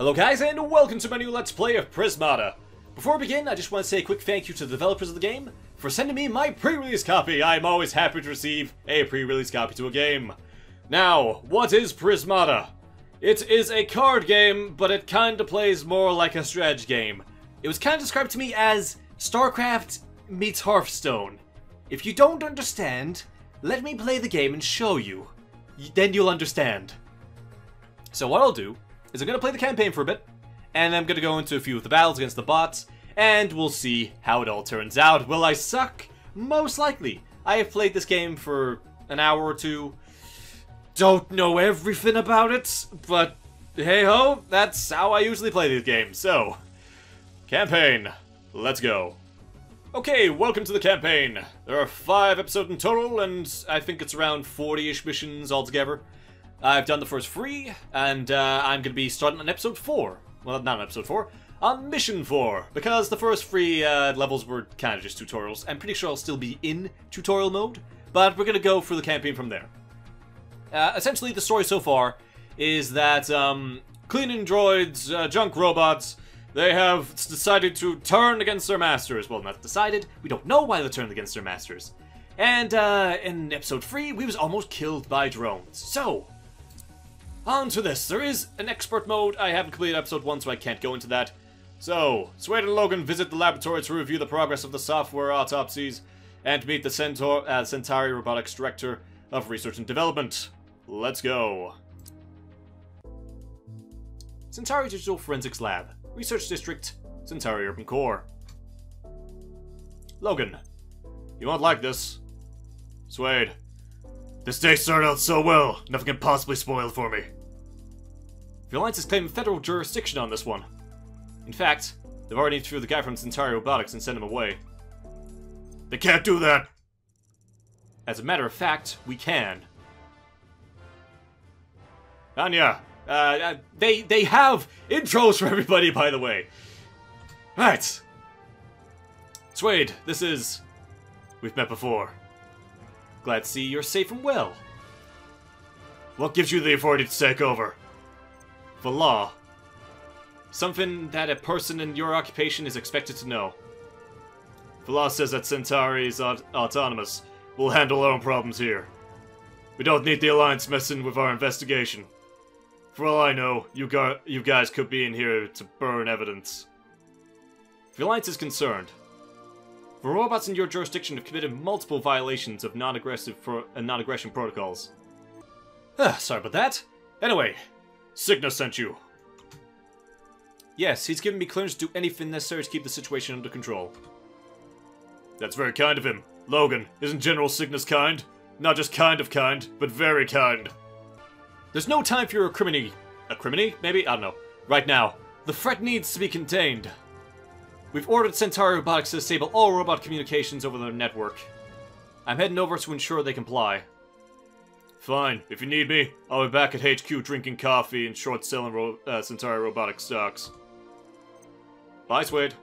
Hello guys, and welcome to my new Let's Play of Prismata. Before we begin, I just want to say a quick thank you to the developers of the game for sending me my pre-release copy. I'm always happy to receive a pre-release copy to a game. Now, what is Prismata? It is a card game, but it kinda plays more like a strategy game. It was kinda described to me as StarCraft meets Hearthstone. If you don't understand, let me play the game and show you. Then you'll understand. So what I'll do is I'm going to play the campaign for a bit, and I'm going to go into a few of the battles against the bots, and we'll see how it all turns out. Will I suck? Most likely. I have played this game for an hour or two. Don't know everything about it, but hey-ho, that's how I usually play these games. So, campaign. Let's go. Okay, welcome to the campaign. There are 5 episodes in total, and I think it's around 40-ish missions altogether. I've done the first 3, and I'm going to be starting on episode 4. Well, not on episode 4, on mission 4, because the first 3 levels were kind of just tutorials. I'm pretty sure I'll still be in tutorial mode, but we're going to go through the campaign from there. Essentially, the story so far is that cleaning droids, junk robots, they have decided to turn against their masters. Well, not decided, we don't know why they turned against their masters. And in episode 3, we was almost killed by drones. So, on to this. There is an expert mode. I haven't completed episode 1, so I can't go into that. So, Swade and Logan visit the laboratory to review the progress of the software autopsies and meet the Centauri Robotics Director of Research and Development. Let's go. Centauri Digital Forensics Lab, Research District, Centauri Urban Core. Logan, you won't like this. Swade, this day started out so well, nothing can possibly spoil it for me. The Alliance is claiming federal jurisdiction on this one. In fact, they've already interviewed the guy from Centauri Robotics and sent him away. They can't do that! As a matter of fact, we can. Anya, they have intros for everybody, by the way. Right. Swade, this is... We've met before. Glad to see you're safe and well. What gives you the authority to take over? The law. Something that a person in your occupation is expected to know. The law says that Centauri is autonomous. We'll handle our own problems here. We don't need the Alliance messing with our investigation. For all I know, you guys could be in here to burn evidence. The Alliance is concerned. The robots in your jurisdiction have committed multiple violations of non-aggression protocols. Sorry about that. Anyway, Cygnus sent you. Yes, he's given me clearance to do anything necessary to keep the situation under control. That's very kind of him. Logan, isn't General Cygnus kind? Not just kind of kind, but very kind. There's no time for your criminy. A criminy, maybe? I don't know. Right now. The threat needs to be contained. We've ordered Centauri Robotics to disable all robot communications over their network. I'm heading over to ensure they comply. Fine. If you need me, I'll be back at HQ drinking coffee and short-selling Centauri Robotics stocks. Bye, Swade.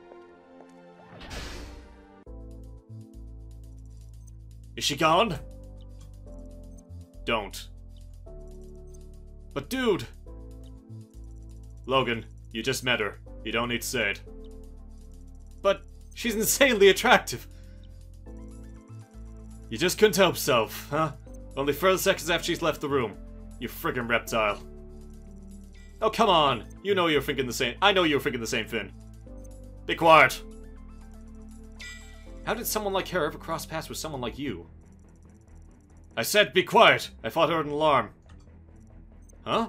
Is she gone? Don't. But dude! Logan, you just met her. You don't need to say it. But she's insanely attractive. You just couldn't help yourself, huh? Only 30 seconds after she's left the room. You friggin' reptile. Oh, come on. You know you're thinking the same. I know you're thinking the same thing. Be quiet. How did someone like her ever cross paths with someone like you? I said be quiet. I thought I heard an alarm. Huh?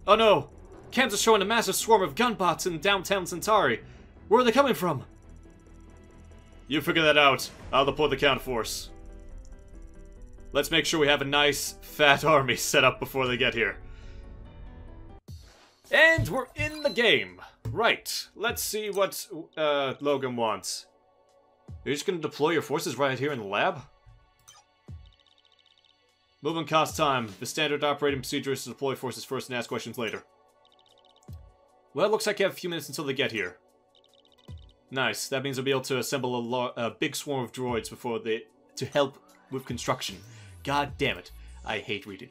Oh no! Cams are showing a massive swarm of gunbots in downtown Centauri. Where are they coming from? You figure that out. I'll deploy the counter force. Let's make sure we have a nice, fat army set up before they get here. And we're in the game. Right. Let's see what Logan wants. You're just gonna deploy your forces right here in the lab? Movement cost time. The standard operating procedure is to deploy forces first and ask questions later. Well, it looks like you have a few minutes until they get here. Nice. That means we'll be able to assemble a big swarm of droids to help with construction. God damn it. I hate reading.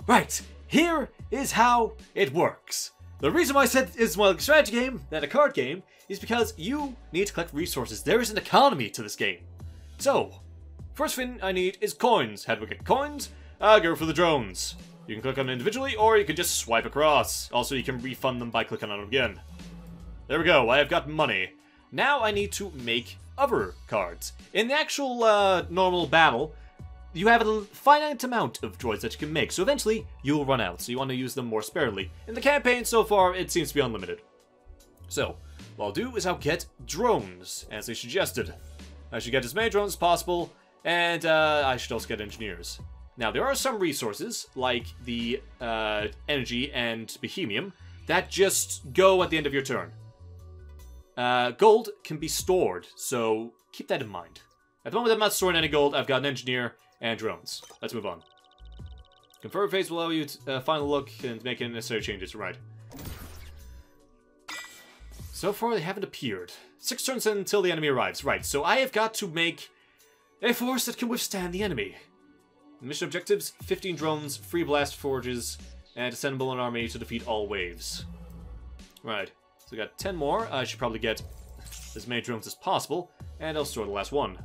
Right. Here is how it works. The reason why I said it's more like a strategy game than a card game is because you need to collect resources. There is an economy to this game. So, first thing I need is coins. How do we get coins? Go for the drones. You can click on them individually, or you can just swipe across. Also, you can refund them by clicking on them again. There we go, I have got money. Now I need to make other cards. In the actual normal battle, you have a finite amount of droids that you can make, so eventually you'll run out, so you want to use them more sparingly. In the campaign so far, it seems to be unlimited. So, what I'll do is I'll get drones, as they suggested. I should get as many drones as possible, and I should also get engineers. Now, there are some resources, like the energy and bohemium, that just go at the end of your turn. Gold can be stored, so keep that in mind. At the moment, I'm not storing any gold. I've got an engineer and drones. Let's move on. Confirm phase will allow you to final look and make any necessary changes. Right. So far, they haven't appeared. 6 turns until the enemy arrives. Right, so I have got to make a force that can withstand the enemy. Mission objectives, 15 drones, 3 blast forges, and assemble an army to defeat all waves. Right, so I got 10 more. I should probably get as many drones as possible, and I'll store the last one.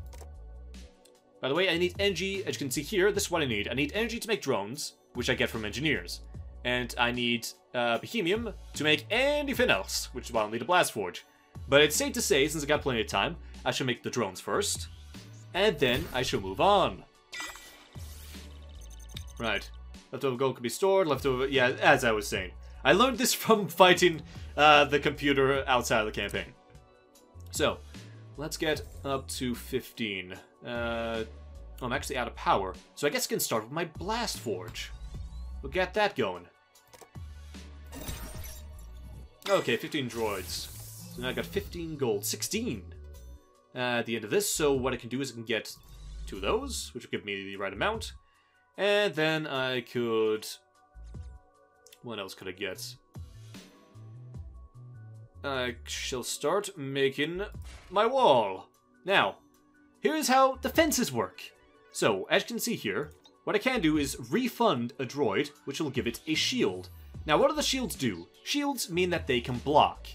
By the way, I need energy, as you can see here, this is what I need. I need energy to make drones, which I get from engineers. And I need bohemium to make anything else, which is why I'll need a blast forge. But it's safe to say, since I got plenty of time, I should make the drones first, and then I shall move on. Right. Leftover gold can be stored, leftover... Yeah, as I was saying. I learned this from fighting the computer outside of the campaign. So, let's get up to 15. Oh, I'm actually out of power. So I guess I can start with my blast forge. We'll get that going. Okay, 15 droids. So now I've got 15 gold. 16 at the end of this. So what I can do is I can get 2 of those, which will give me the right amount. And then I could... What else could I get? I shall start making my wall. Now, here's how defenses work. So, as you can see here, what I can do is refund a droid, which will give it a shield. Now, what do the shields do? Shields mean that they can block.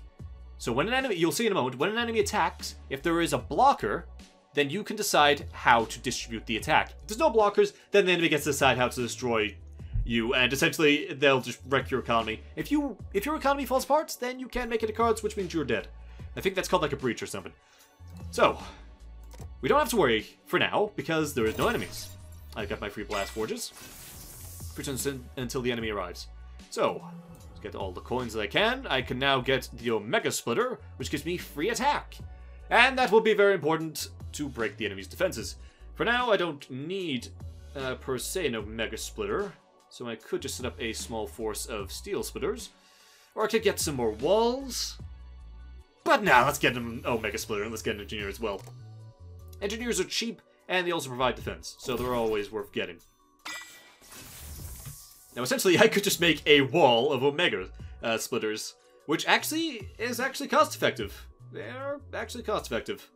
So when an enemy, you'll see in a moment, when an enemy attacks, if there is a blocker, then you can decide how to distribute the attack. If there's no blockers, then the enemy gets to decide how to destroy you, and essentially they'll just wreck your economy. If your economy falls apart, then you can't make any cards, which means you're dead. I think that's called like a breach or something. So, we don't have to worry for now, because there is no enemies. I've got my free blast forges. Free turns until the enemy arrives. So, let's get all the coins that I can now get the Omega Splitter, which gives me free attack. And that will be very important to break the enemy's defenses. For now, I don't need, per se, an Omega Splitter, so I could just set up a small force of Steel Splitters, or I could get some more walls. But now, let's get an Omega Splitter, and let's get an Engineer as well. Engineers are cheap, and they also provide defense, so they're always worth getting. Now, essentially, I could just make a wall of Omega Splitters, which actually is cost-effective. They're actually cost-effective.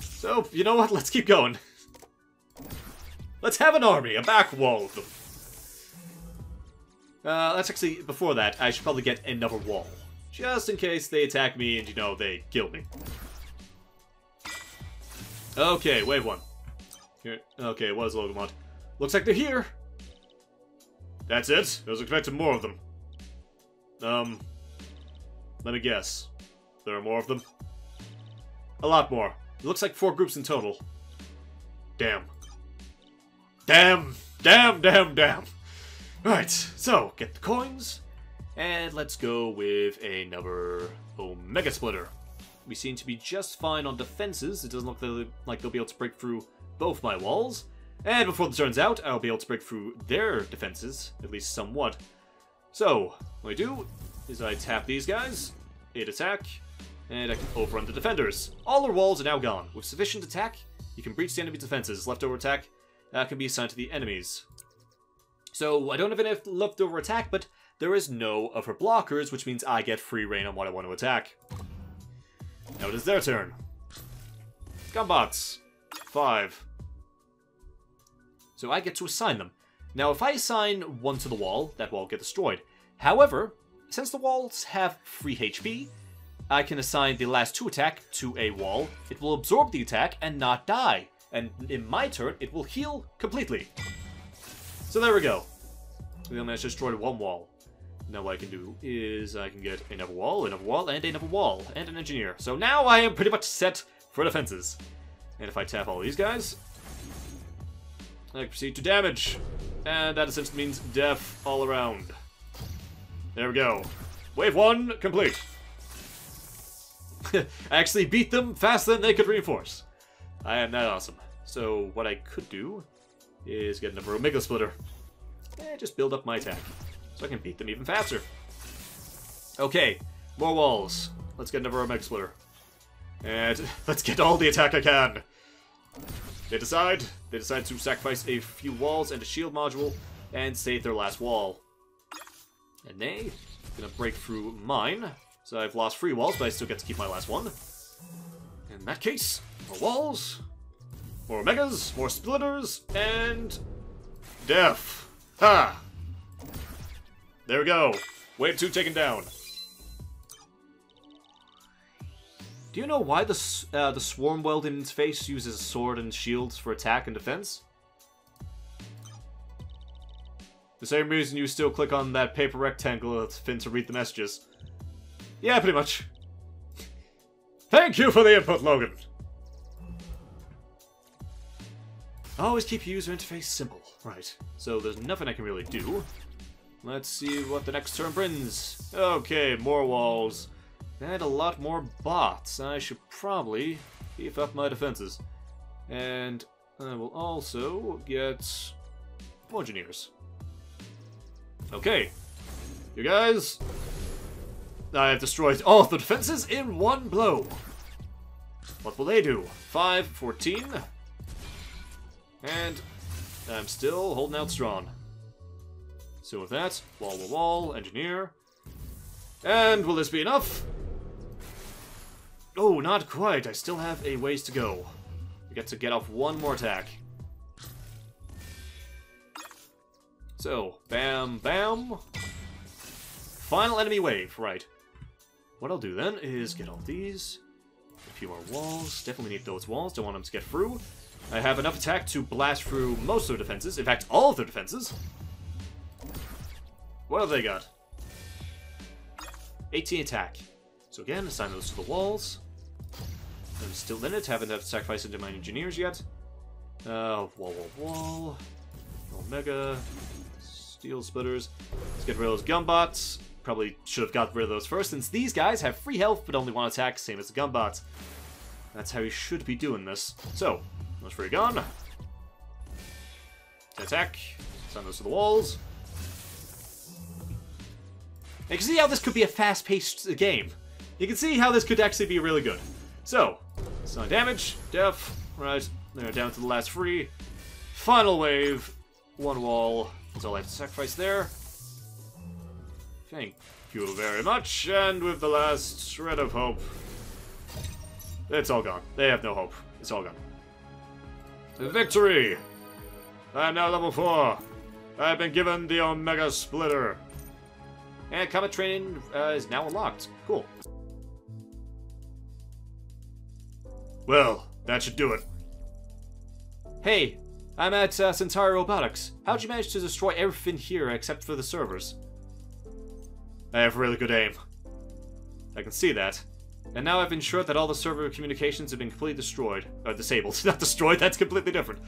So, you know what? Let's keep going. Let's have an army, a back wall of them. Let's actually, before that, I should probably get another wall. Just in case they attack me and, you know, they kill me. Okay, wave 1. Here. Okay, what does Logan want? Looks like they're here. That's it? I was expecting more of them. Let me guess. There are more of them? A lot more. It looks like 4 groups in total. Damn. Damn! Damn, damn, damn! Right, so, get the coins, and let's go with another Omega Splitter. We seem to be just fine on defenses. It doesn't look like they'll be able to break through both my walls. And before the turn's out, I'll be able to break through their defenses, at least somewhat. So, what I do is I tap these guys, 8 attack, and I can overrun the defenders. All their walls are now gone. With sufficient attack, you can breach the enemy's defenses. Leftover attack can be assigned to the enemies. So, I don't have enough leftover attack, but there is no other blockers, which means I get free reign on what I want to attack. Now it is their turn. Gunbots. 5. So I get to assign them. Now, if I assign one to the wall, that wall will get destroyed. However, since the walls have free HP, I can assign the last 2 attack to a wall. It will absorb the attack and not die. And in my turn, it will heal completely. So there we go. We managed to destroy 1 wall. Now what I can do is I can get another wall, and another wall, and an engineer. So now I am pretty much set for defenses. And if I tap all these guys, I can proceed to damage. And that essentially means death all around. There we go. Wave 1 complete. I actually beat them faster than they could reinforce. I am that awesome. So what I could do is get another Omega Splitter. And just build up my attack. So I can beat them even faster. Okay, more walls. Let's get another Omega Splitter. And let's get all the attack I can. They decide to sacrifice a few walls and a shield module and save their last wall. And they gonna break through mine. So I've lost 3 walls, but I still get to keep my last one. In that case, more walls, more Omegas, more Splitters, and death. Ha! There we go. Wave 2 taken down. Do you know why the swarm welded in its face uses sword and shields for attack and defense? The same reason you still click on that paper rectangle that's fin to read the messages. Yeah, pretty much. Thank you for the input, Logan. Always keep your user interface simple. Right, so there's nothing I can really do. Let's see what the next turn brings. Okay, more walls. And a lot more bots. I should probably beef up my defenses. And I will also get more engineers. Okay, you guys, I have destroyed all of the defenses in one blow. What will they do? 5, 14. And I'm still holding out strong. So with that, wall, engineer. And will this be enough? Oh, not quite. I still have a ways to go. We get to get off one more attack. So, bam, bam. Final enemy wave, right. What I'll do then is get all these. A few more walls. Definitely need those walls. Don't want them to get through. I have enough attack to blast through most of their defenses. In fact, all of their defenses. What have they got? 18 attack. So again, assign those to the walls. I'm still in it. Haven't had to sacrifice into my engineers yet. Wall. Omega. Steel splitters. Let's get rid of those gunbots. Probably should have got rid of those first, since these guys have free health but only one attack, same as the gunbots. That's how you should be doing this. So, those free gone. Attack. Send those to the walls. You can see how this could be a fast-paced game. You can see how this could actually be really good. So, assign damage, def, right, they're down to the last 3. Final wave, 1 wall. That's all I have to sacrifice there. Thank you very much, and with the last shred of hope, it's all gone. They have no hope. It's all gone. Victory! I'm now level 4. I've been given the Omega Splitter. And combat training is now unlocked. Cool. Well, that should do it. Hey, I'm at Centauri Robotics. How'd you manage to destroy everything here except for the servers? I have really good aim. I can see that. And now I've ensured that all the server communications have been completely destroyed. Disabled. Not destroyed, that's completely different.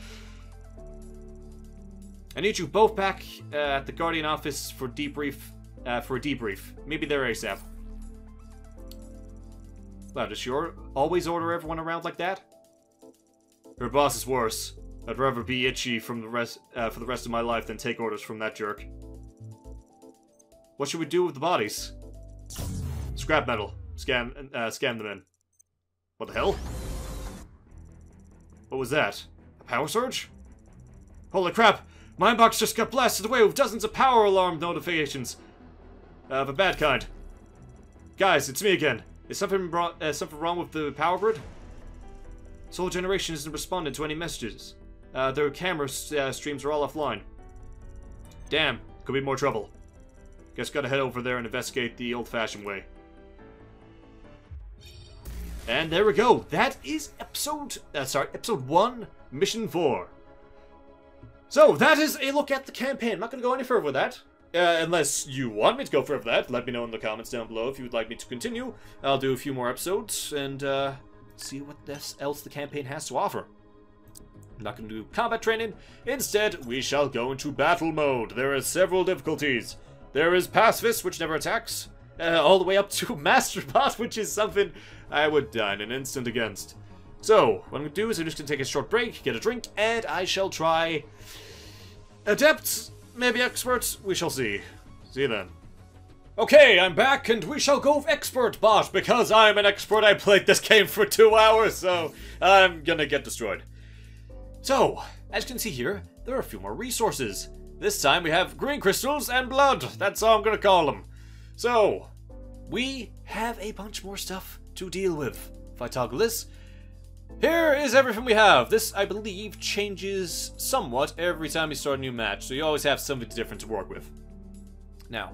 I need you both back at the Guardian office for debrief. For a debrief. Maybe they're ASAP. Wow, does she always order everyone around like that? Her boss is worse. I'd rather be itchy from the rest for the rest of my life than take orders from that jerk. What should we do with the bodies? Scrap metal. Scan them in. What the hell? What was that? A power surge? Holy crap! My inbox just got blasted away with dozens of power alarm notifications. Of a bad kind. Guys, it's me again. Is something wrong with the power grid? Solar Generation isn't responding to any messages. Their camera streams are all offline. Damn, could be more trouble. Guess gotta head over there and investigate the old-fashioned way. And there we go. That is episode 1, Mission 4. So, that is a look at the campaign. I'm not going to go any further with that. Unless you want me to go further with that. Let me know in the comments down below if you would like me to continue. I'll do a few more episodes and see what else the campaign has to offer. I'm not going to do combat training. Instead, we shall go into battle mode. There are several difficulties. There is Pacifist, which never attacks. All the way up to Masterbot, which is something I would die in an instant against. So, what I'm going to do is I'm just going to take a short break, get a drink, and I shall try Adepts, maybe Experts, we shall see. See you then. Okay, I'm back, and we shall go with Expert Bot, because I'm an expert. I played this game for 2 hours, so I'm gonna get destroyed. So, as you can see here, there are a few more resources. This time we have green crystals and blood. That's all I'm gonna call them. So, we have a bunch more stuff to deal with. If I toggle this, here is everything we have. This, I believe, changes somewhat every time you start a new match, so you always have something different to work with. Now,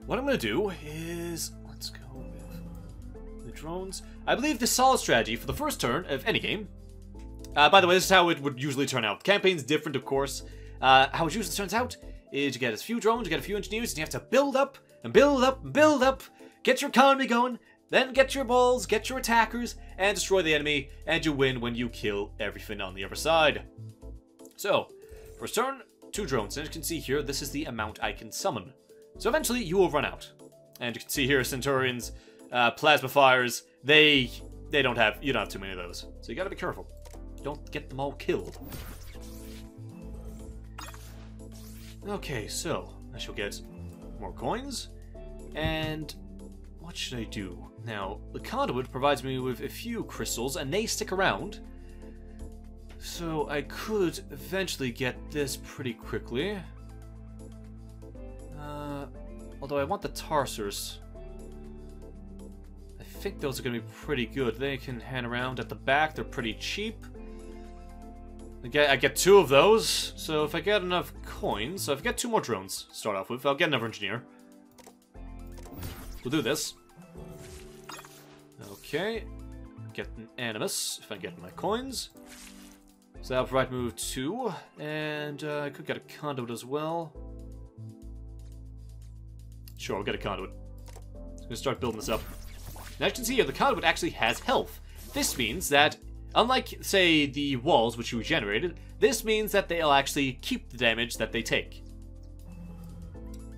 what I'm gonna do is, let's go with the drones. I believe the solid strategy for the first turn of any game. By the way, this is how it would usually turn out. The campaign's different, of course. How it usually turns out is you get a few drones, you get a few engineers, and you have to build up and build up and build up, get your economy going, then get your balls, get your attackers, and destroy the enemy, and you win when you kill everything on the other side. So, first turn, 2 drones. And as you can see here, this is the amount I can summon. So eventually, you will run out. And you can see here, Centaurians, plasma fires, you don't have too many of those. So you gotta be careful. Don't get them all killed. Okay, so I shall get more coins. And what should I do? Now, the conduit provides me with a few crystals, and they stick around. So I could eventually get this pretty quickly. Although I want the tarsers. I think those are going to be pretty good. They can hang around at the back. They're pretty cheap. I get 2 of those. So if I get enough coins, so if I get 2 more drones to start off with, I'll get another engineer. We'll do this. Okay. Get an animus if I get my coins. So that'll provide me with 2. And I could get a conduit as well. Sure, I'll get a conduit. I'm gonna start building this up. Now, as you can see here, the conduit actually has health. This means that, unlike, say, the walls, which you regenerated, this means that they'll actually keep the damage that they take.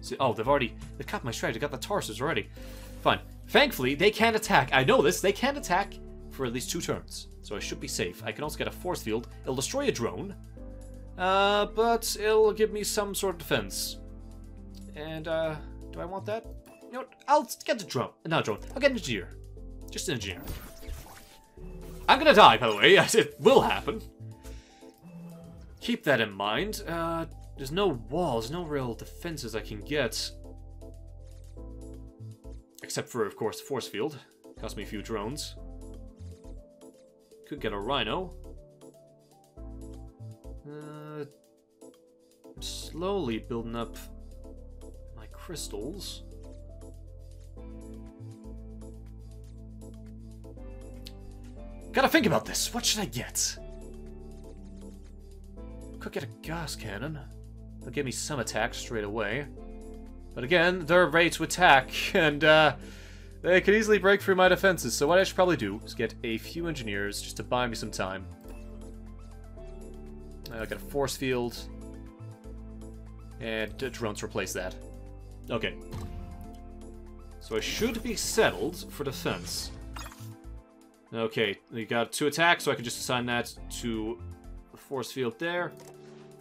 See, oh, they've cut my strategy. They got the tarsers already. Fine. Thankfully, they can't attack. I know this. They can't attack for at least 2 turns. So I should be safe. I can also get a force field. It'll destroy a drone. But it'll give me some sort of defense. And, do I want that? You know what? I'll get the drone. Not a drone. I'll get an engineer. Just an engineer. I'm gonna die, by the way. It will happen. Keep that in mind. There's no walls, no real defenses I can get. Except for, of course, the force field. Cost me a few drones. Could get a rhino. I'm slowly building up my crystals. Gotta think about this. What should I get? Could get a gas cannon. They'll give me some attack straight away. But again, they're ready to attack, and they could easily break through my defenses. So what I should probably do is get a few engineers just to buy me some time. I got a force field. And drones replace that. Okay. So I should be settled for defense. Okay, we got 2 attacks, so I can just assign that to the force field there.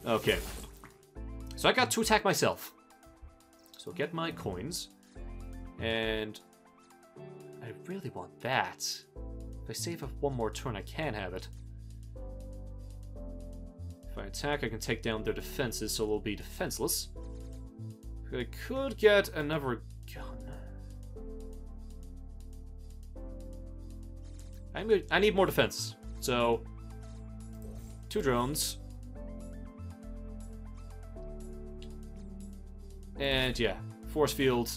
Okay. So I got to attack myself. So get my coins. And I really want that. If I save up 1 more turn, I can have it. If I attack, I can take down their defenses, so they'll be defenseless. I could get another gun. I need more defense. So, 2 drones. And yeah, Force field.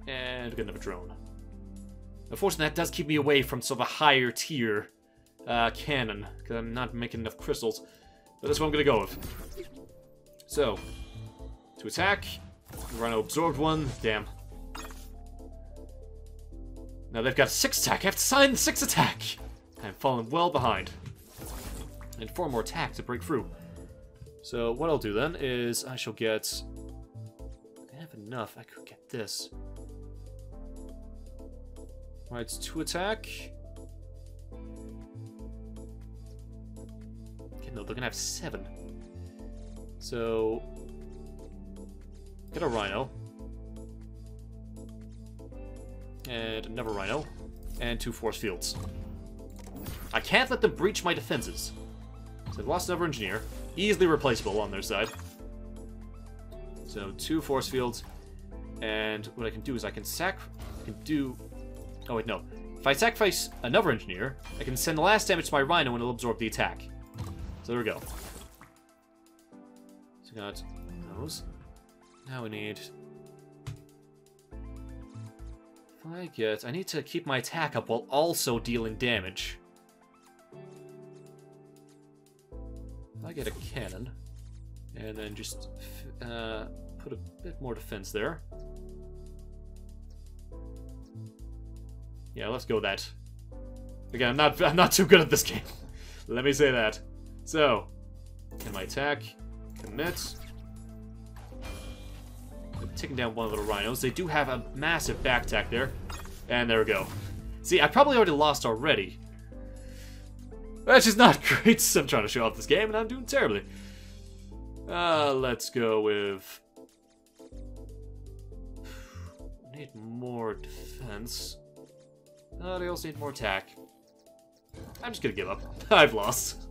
And we get another drone. Unfortunately, that does keep me away from sort of a higher tier cannon, because I'm not making enough crystals. But that's what I'm going to go with. So, to attack. Rhino absorbed one. Damn. Now they've got 6 attack. I have to sign 6 attack. I'm falling well behind. And 4 more attack to break through. So what I'll do then is I shall get... I have enough. I could get this. Right, it's 2 attack. Okay, no, they're gonna have 7. So... get a Rhino. And another Rhino. And 2 force fields. I can't let them breach my defenses. So I've lost another engineer. Easily replaceable on their side. So 2 force fields. And what I can do is I can do... oh wait, no. If I sacrifice another engineer, I can send the last damage to my Rhino and it'll absorb the attack. So there we go. So we got those. Now we need... I need to keep my attack up while also dealing damage. If I get a cannon, and then just put a bit more defense there. Yeah, let's go with that. Again, I'm not too good at this game. Let me say that. So, can my attack commit? Taking down one of the rhinos. They do have a massive back attack there. And there we go. See, I probably already lost already. That's just not great. I'm trying to show off this game and I'm doing terribly. Let's go with... need more defense. They also need more attack. I'm just gonna give up. I've lost.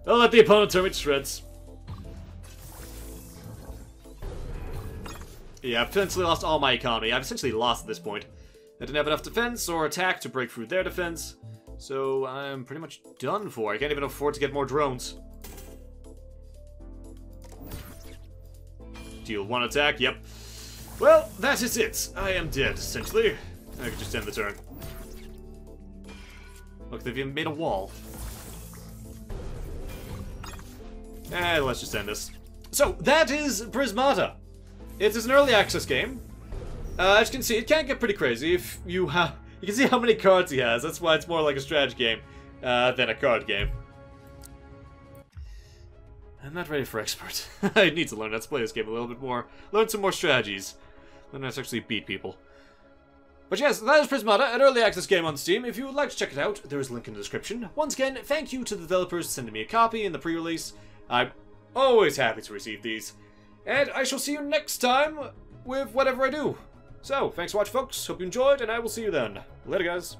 I'll let the opponent turn me to shreds. Yeah, I've essentially lost all my economy. I've essentially lost at this point. I didn't have enough defense or attack to break through their defense, so I'm pretty much done for. I can't even afford to get more drones. Deal 1 attack, yep. Well, that is it. I am dead, essentially. I could just end the turn. Look, they've even made a wall. Let's just end this. So, that is Prismata. It is an early access game. As you can see, it can get pretty crazy if you have... You can see how many cards he has. That's why it's more like a strategy game than a card game. I'm not ready for expert. I need to learn how to play this game a little bit more. Learn some more strategies. Learn how to actually beat people. But yes, that is Prismata, an early access game on Steam. If you would like to check it out, there is a link in the description. Once again, thank you to the developers for sending me a copy in the pre-release. I'm always happy to receive these. And I shall see you next time with whatever I do. So, thanks for watching, folks. Hope you enjoyed, and I will see you then. Later, guys.